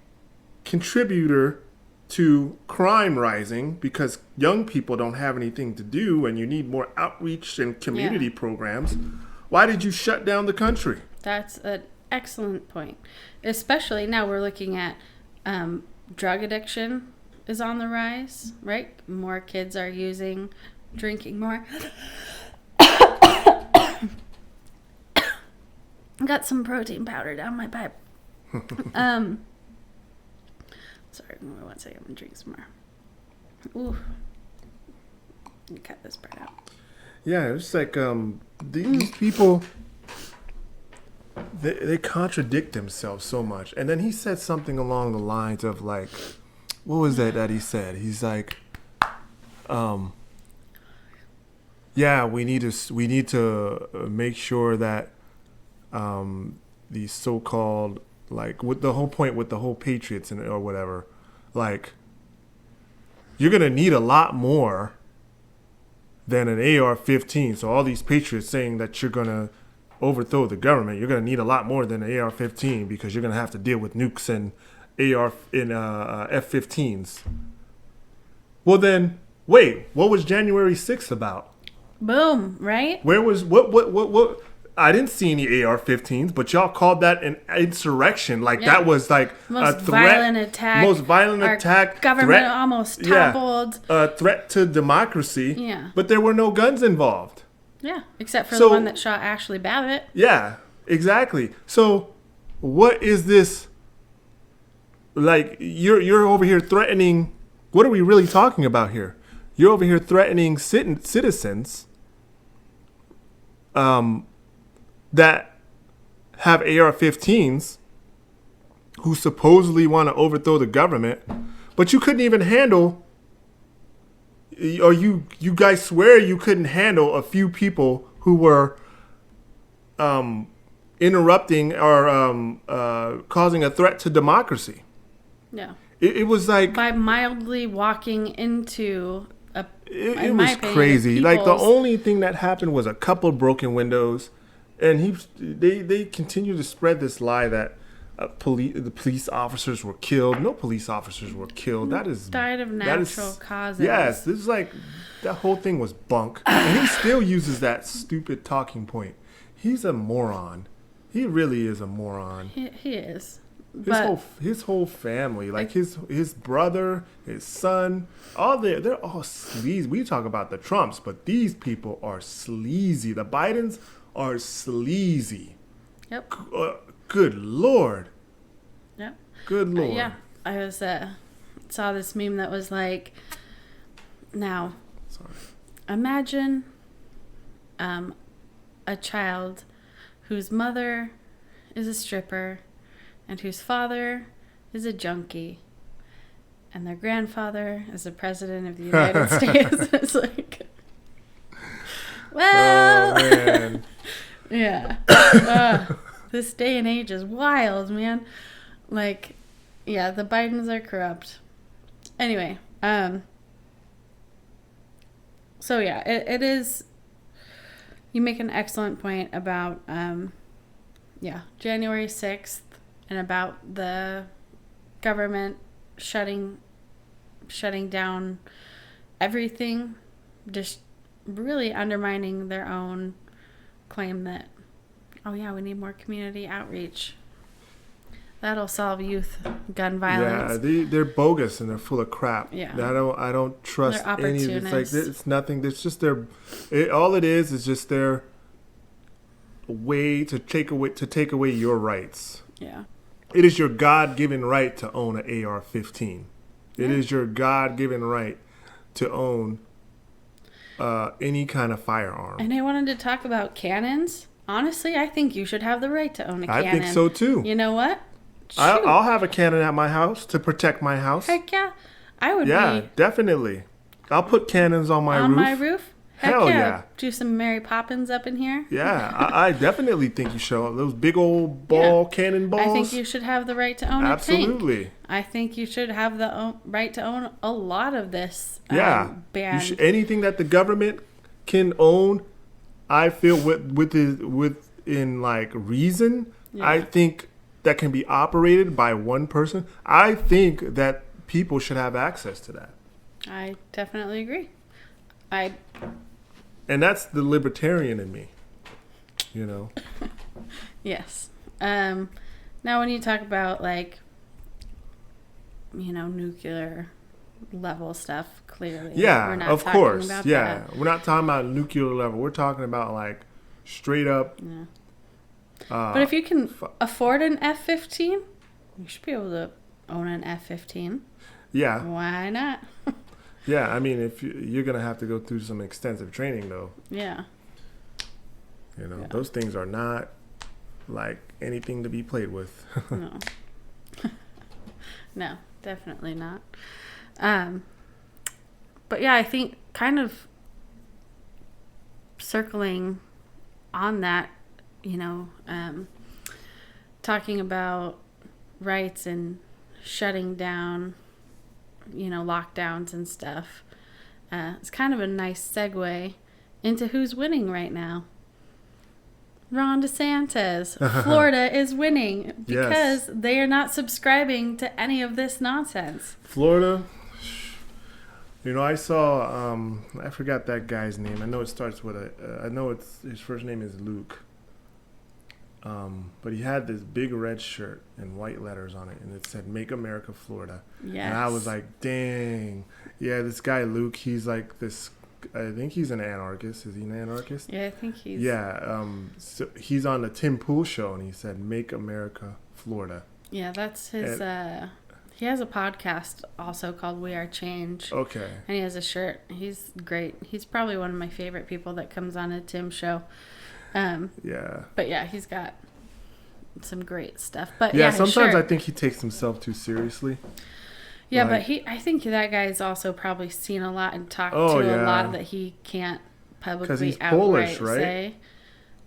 contributor to crime rising because young people don't have anything to do and you need more outreach and community programs, why did you shut down the country? That's an excellent point. Especially now we're looking at drug addiction is on the rise, right? More kids are drinking more. Got some protein powder down my pipe. Sorry, 1 second. I'm going to drink some more. Ooh. Let me cut this part out. Yeah, it's like these people, they contradict themselves so much. And then he said something along the lines of like, what was that he said? He's like, yeah, we need to make sure that these so-called, like, with the whole point with the whole Patriots and or whatever, like, you're gonna need a lot more than an AR-15. So all these Patriots saying that you're gonna overthrow the government, you're gonna need a lot more than an AR-15 because you're gonna have to deal with nukes and F-15s. Well then, wait, what was January 6th about? Boom, right? Where was what? I didn't see any AR-15s, but y'all called that an insurrection. Like that was like most a threat, violent attack. most violent Our attack. Government almost toppled. A threat to democracy. Yeah. But there were no guns involved. Yeah, except for the one that shot Ashley Babbitt. Yeah, exactly. So, what is this? Like you're over here threatening. What are we really talking about here? You're over here threatening citizens. That have AR-15s who supposedly want to overthrow the government, but you couldn't even handle, or you guys swear you couldn't handle a few people who were interrupting or causing a threat to democracy. Yeah. It was like by mildly walking into a. It was crazy. Like the only thing that happened was a couple broken windows. And they continue to spread this lie that the police officers were killed. No police officers were killed. That is died of natural causes. Yes, this is like that whole thing was bunk, and he still uses that stupid talking point. He's a moron. He really is a moron. He is. His whole family, like his brother, his son, they're all sleazy. We talk about the Trumps, but these people are sleazy. The Bidens are sleazy. Yep. Good Lord. Yep. Good Lord. Yeah. I was saw this meme that was like, now, imagine a child whose mother is a stripper and whose father is a junkie and their grandfather is the president of the United States. It's like, well, oh, man. Yeah. This day and age is wild, man. Like, yeah, the Bidens are corrupt. Anyway, so yeah, it is, you make an excellent point about, January 6th and about the government shutting down everything, just really undermining their own claim that Oh, yeah, we need more community outreach. That'll solve youth gun violence. Yeah, they're bogus and they're full of crap. Yeah. I don't trust They're any of it. It's like opportunists. it's nothing. It's just all it is just their way to take away your rights. Yeah. It is your God-given right to own an AR-15. Yeah. It is your God-given right to own any kind of firearm. And I wanted to talk about cannons. Honestly, I think you should have the right to own a cannon. I think so too. You know what? I'll have a cannon at my house to protect my house. Heck yeah. I would Yeah, be definitely. I'll put cannons on my roof. on my roof. Heck Hell yeah. yeah. Do some Mary Poppins up in here. Yeah, I definitely think you should. Those big old cannonballs. I think you should have the right to own a tank. Absolutely. I think you should have the right to own a lot of this. Yeah. Banned. Anything that the government can own, I feel within like reason. Yeah. I think that can be operated by one person. I think that people should have access to that. I definitely agree. And that's the libertarian in me, you know. Yes. Now, when you talk about like, nuclear level stuff, clearly, Yeah, we're not of talking course. about Yeah, that. we're not talking about nuclear level. We're talking about like straight up. Yeah. But if you can afford an F-15, you should be able to own an F-15. Yeah. Why not? Yeah, I mean, if you're gonna have to go through some extensive training, though. Yeah. Those things are not like anything to be played with. No. No, definitely not. But yeah, I think kind of circling on that, talking about rights and shutting down, lockdowns and stuff. It's kind of a nice segue into who's winning right now. Ron DeSantis. Florida is winning because they are not subscribing to any of this nonsense. Florida, I saw, I forgot that guy's name. I know it starts with his first name is Luke. But he had this big red shirt and white letters on it, and it said "Make America Florida." Yes. And I was like, "Dang, yeah, this guy Luke, he's like this. I think he's an anarchist. Is he an anarchist? Yeah, I think he's. Yeah. So he's on the Tim Pool show, and he said, "Make America Florida." Yeah, that's his. He has a podcast also called We Are Change. Okay. And he has a shirt. He's great. He's probably one of my favorite people that comes on a Tim show. Yeah. But yeah, he's got some great stuff. But yeah, sometimes I think he takes himself too seriously. Yeah, but I think that guy's also probably seen a lot and talked to a lot that he can't publicly outright Polish, right? say.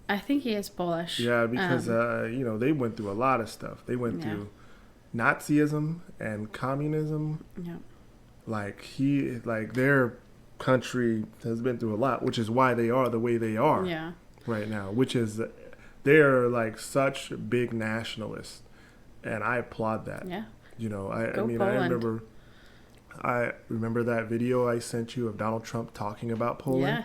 I think he is Polish. Yeah, because they went through a lot of stuff. They went through Nazism and communism. Yeah. Their country has been through a lot, which is why they are the way they are. Yeah. Right now, which is they're like such big nationalists, and I applaud that. Yeah. Poland. I remember that video I sent you of Donald Trump talking about Poland.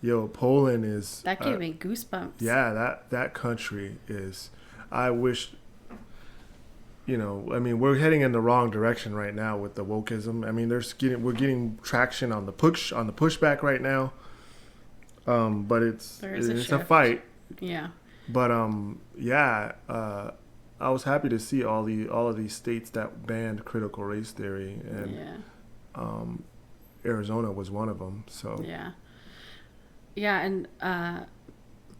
Yeah. Poland is that gave me goosebumps. Yeah, that country is. I wish. We're heading in the wrong direction right now with the wokeism. I mean, we're getting traction on the pushback right now. But it's a fight. Yeah. But I was happy to see all of these states that banned critical race theory, and Arizona was one of them. So and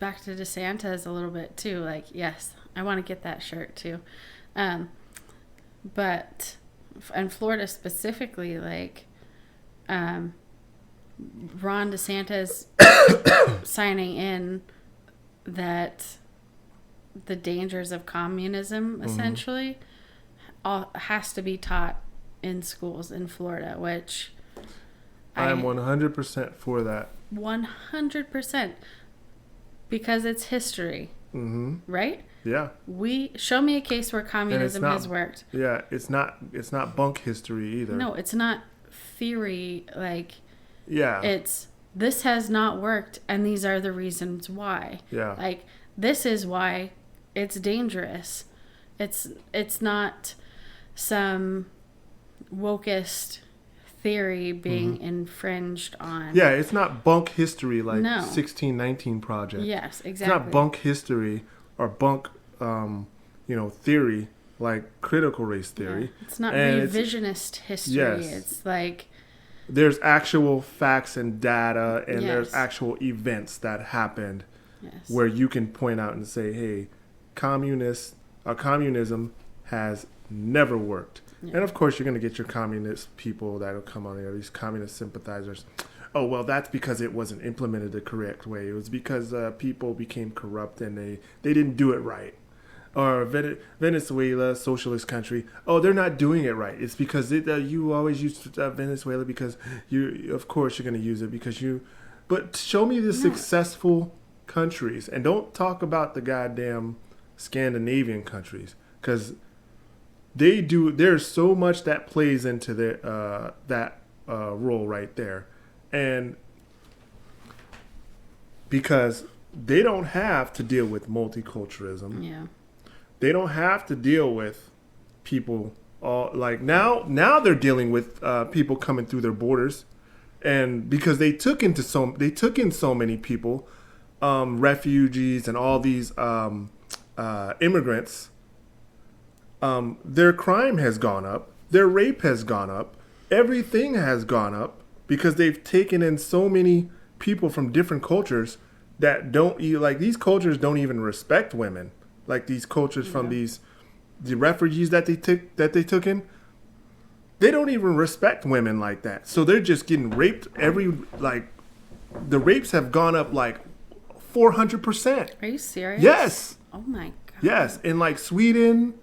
back to DeSantis a little bit too. Like, yes, I want to get that shirt too, but and Florida specifically, like, Ron DeSantis signing in that the dangers of communism essentially has to be taught in schools in Florida, which I am 100% for that. 100%, because it's history, right? Yeah. Show me a case where communism has worked. Yeah, it's not bunk history either. No, it's not theory. Like, yeah, it's this has not worked, and these are the reasons why. Yeah. Like, This is why it's dangerous. It's not some wokest theory being infringed on. Yeah, it's not bunk history like No. 1619 Project. Yes, exactly. It's not bunk history or bunk, theory like critical race theory. Yeah. It's not And revisionist history. Yes. It's like there's actual facts and data, and there's Yes. actual events that happened yes. where you can point out and say, hey, communism has never worked. Yeah. And of course, you're going to get your communist people that'll come on here, these communist sympathizers. Oh, well, that's because it wasn't implemented the correct way. It was because people became corrupt and they didn't do it right. Or Venezuela, socialist country. Oh, they're not doing it right. It's because you always use Venezuela because of course, you're going to use it because you. But show me the successful countries, and don't talk about the goddamn Scandinavian countries, because they do. There's so much that plays into their that role right there, and because they don't have to deal with multiculturalism. Yeah. They don't have to deal with people all like now they're dealing with people coming through their borders, and because they took in so many people, refugees and all these immigrants, their crime has gone up, their rape has gone up, everything has gone up because they've taken in so many people from different cultures that these cultures don't even respect women. Like these cultures from the refugees that they took in, they don't even respect women like that. So they're just getting raped the rapes have gone up like 400%. Are you serious? Yes. Oh my god. Yes, in like Sweden,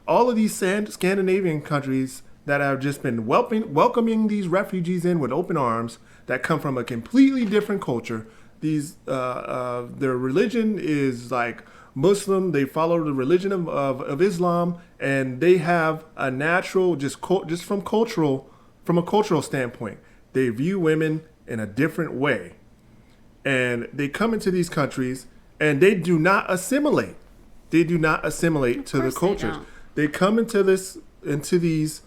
all of these Scandinavian countries that have just been welcoming these refugees in with open arms that come from a completely different culture. These their religion is like Muslim. They follow the religion of Islam, and they have a natural just from a cultural standpoint, they view women in a different way, and they come into these countries and they do not assimilate. They do not assimilate to the cultures. They come into these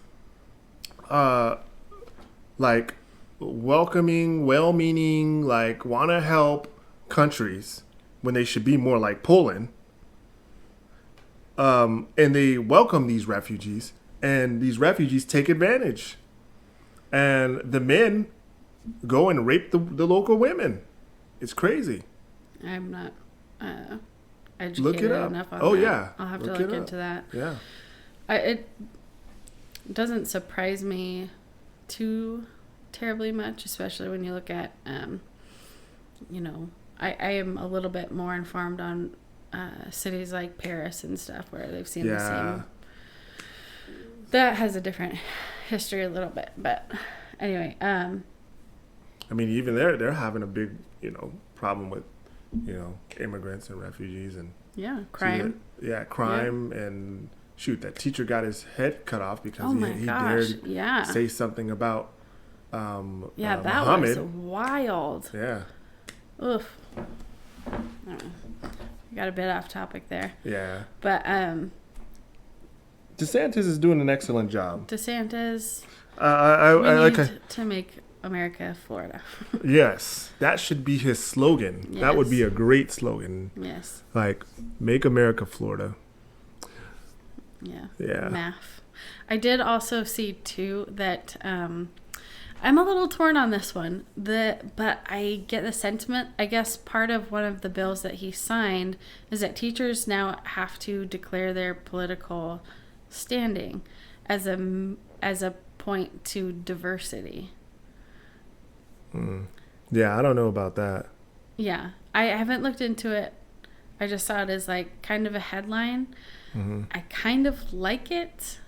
like welcoming, well-meaning, like want to help countries when they should be more like Poland. And they welcome these refugees, and these refugees take advantage. And the men go and rape the local women. It's crazy. I'm not educated Look it up. enough on Oh, that. yeah. I'll have Look to look it up. into that. Yeah. It doesn't surprise me too terribly much, especially when you look at, I am a little bit more informed on cities like Paris and stuff where they've seen the same. That has a different history a little bit, but anyway. I mean, even they're having a big, problem with, immigrants and refugees and crime. Crime and shoot, that teacher got his head cut off because he dared say something about that Muhammad. was wild. Yeah. Oof. Got a bit off topic there. Yeah. But DeSantis is doing an excellent job. DeSantis. I need to make America Florida. Yes, that should be his slogan. Yes. That would be a great slogan. Yes. Like, make America Florida. Yeah. Yeah. Math. I did also see too that I'm a little torn on this one. But I get the sentiment. I guess part of one of the bills that he signed is that teachers now have to declare their political standing as a point to diversity. Yeah, I don't know about that. Yeah, I haven't looked into it. I just saw it as like kind of a headline. Mm-hmm. I kind of like it,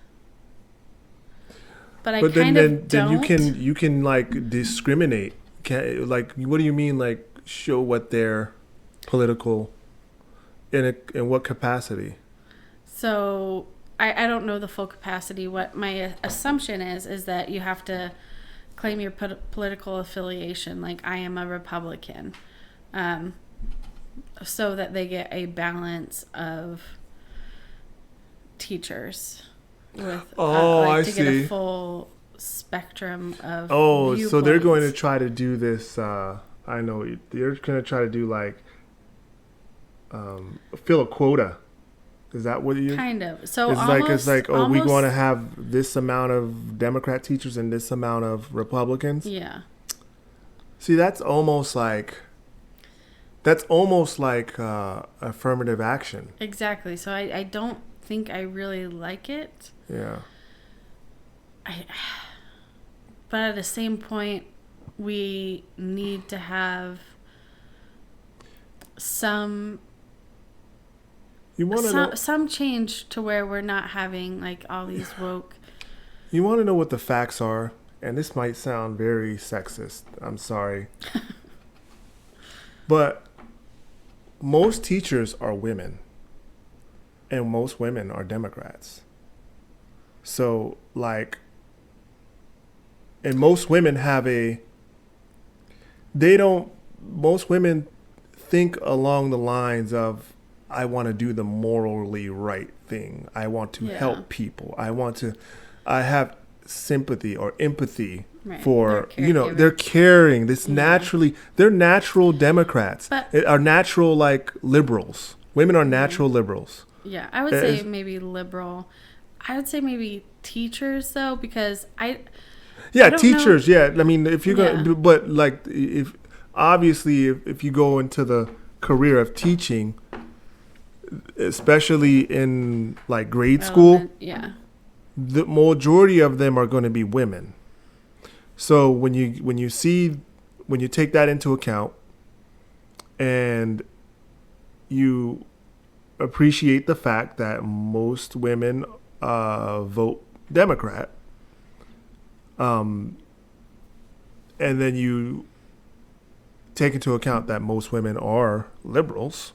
but I kind of don't. Then you can like discriminate. Like, what do you mean? Like, show what their political in what capacity? So I don't know the full capacity. What my assumption is that you have to claim your political affiliation. Like, I am a Republican. so that they get a balance of teachers with I to see. get a full spectrum of So they're going to viewpoints. try to do this. I know they're going to try to do like fill a quota. Is that what you? Kind of. So It's like we almost, want to have this amount of Democrat teachers and this amount of Republicans. yeah, See, that's almost like affirmative action. exactly. So I don't think I really like it. Yeah. But at the same point, we need to have some You want to know? some change to where we're not having like all these woke. You want to know what the facts are? And this might sound very sexist. I'm sorry. But most teachers are women. And most women are Democrats. So, like, and most women most women think along the lines of, I want to do the morally right thing. I want to help people. I have sympathy or empathy for, they're caring. This naturally, they're natural Democrats. Are natural, like, liberals. Women are natural liberals. Yeah, I would say maybe liberal. I would say maybe teachers, though, because I teachers. know. Yeah, I mean, if you're going to, but like, if you go into the career of teaching, especially in like grade school, the majority of them are going to be women. So when you take that into account, and you appreciate the fact that most women vote Democrat, and then you take into account that most women are liberals,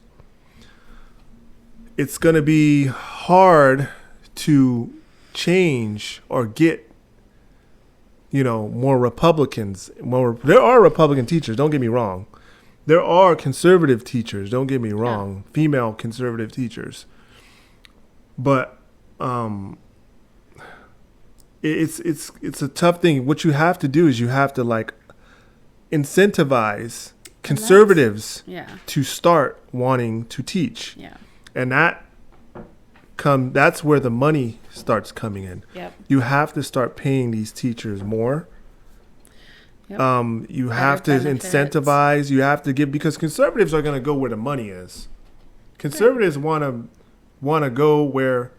it's going to be hard to change or get, more Republicans. There are Republican teachers, don't get me wrong. There are conservative teachers, don't get me wrong, female conservative teachers. But it's a tough thing. What you have to do is you have to like incentivize conservatives to start wanting to teach. Yeah. And that's where the money starts coming in. Yep. You have to start paying these teachers more. Yep. You have to incentivize. You have to give, because conservatives are going to go where the money is. Conservatives want to go where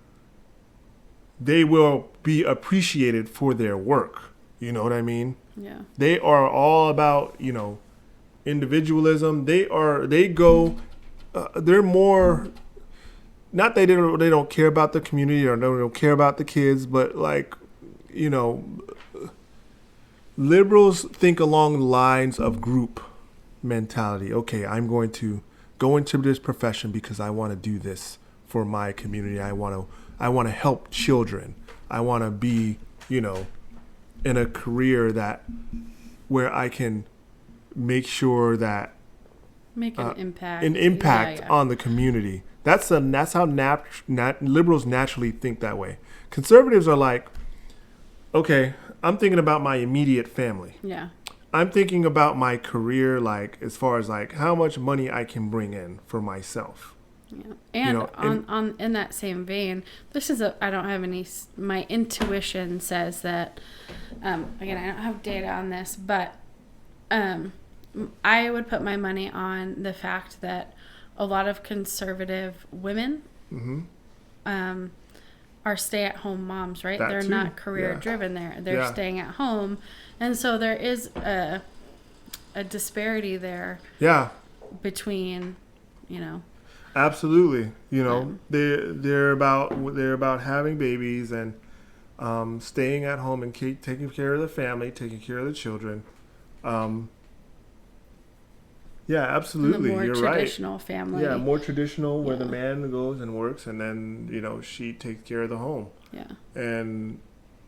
they will be appreciated for their work. You know what I mean? Yeah. They are all about, individualism. They're more, not that they don't care about the community or they don't care about the kids, but like, liberals think along the lines of group mentality. Okay, I'm going to go into this profession because I want to do this for my community. I want to help children. I want to be, in a career where I can make sure that make an impact. An impact on the community. That's how liberals naturally think that way. Conservatives are like, okay, I'm thinking about my immediate family. Yeah. I'm thinking about my career, like as far as like how much money I can bring in for myself. Yeah. And on in that same vein, I don't have any. My intuition says that. Again, I don't have data on this, but I would put my money on the fact that a lot of conservative women are stay-at-home moms, right? They're not career-driven. They're staying at home, and so there is a disparity there. Yeah. Between, Absolutely, they're about having babies and staying at home and taking care of the family, taking care of the children. Yeah, absolutely. You're right. More traditional family. Yeah, more traditional where the man goes and works and then, she takes care of the home. Yeah. And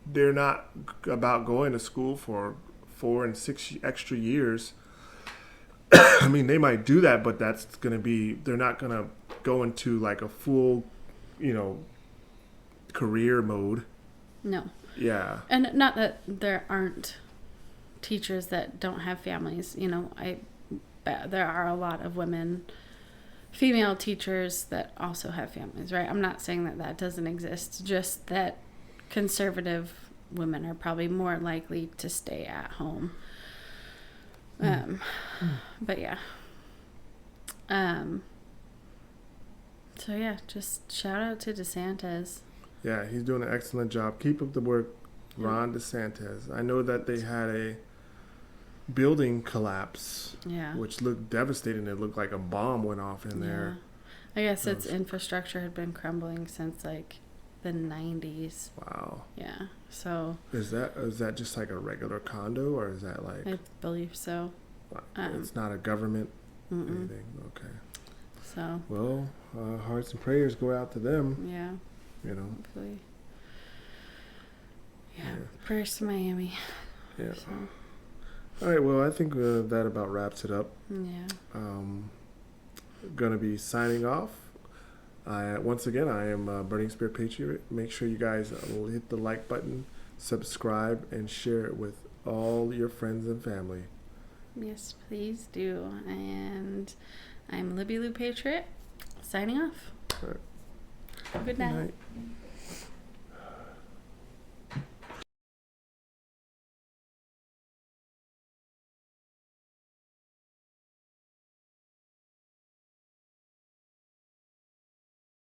they're not about going to school for 4 and 6 extra years I mean, they might do that, but that's going to be, they're not going to go into like a full, career mode. No. Yeah. And not that there aren't teachers that don't have families. I bet there are a lot of female teachers that also have families, right? I'm not saying that doesn't exist, just that conservative women are probably more likely to stay at home. But yeah. So yeah, just shout out to DeSantis. Yeah, he's doing an excellent job. Keep up the work, Ron DeSantis. I know that they had a building collapse, which looked devastating. It looked like a bomb went off in there. I guess its infrastructure had been crumbling since like the 90s. Wow. Yeah. So is that just like a regular condo, or is that like? I believe so. It's not a government anything. Okay. So. Well, hearts and prayers go out to them. Yeah. Hopefully. Yeah. Prayers to Miami. Yeah. So. All right. Well, I think that about wraps it up. Yeah. Gonna be signing off. Once again, I am Burning Spirit Patriot. Make sure you guys hit the like button, subscribe, and share it with all your friends and family. Yes, please do. And I'm Libby Patriot, signing off. All right. Good night.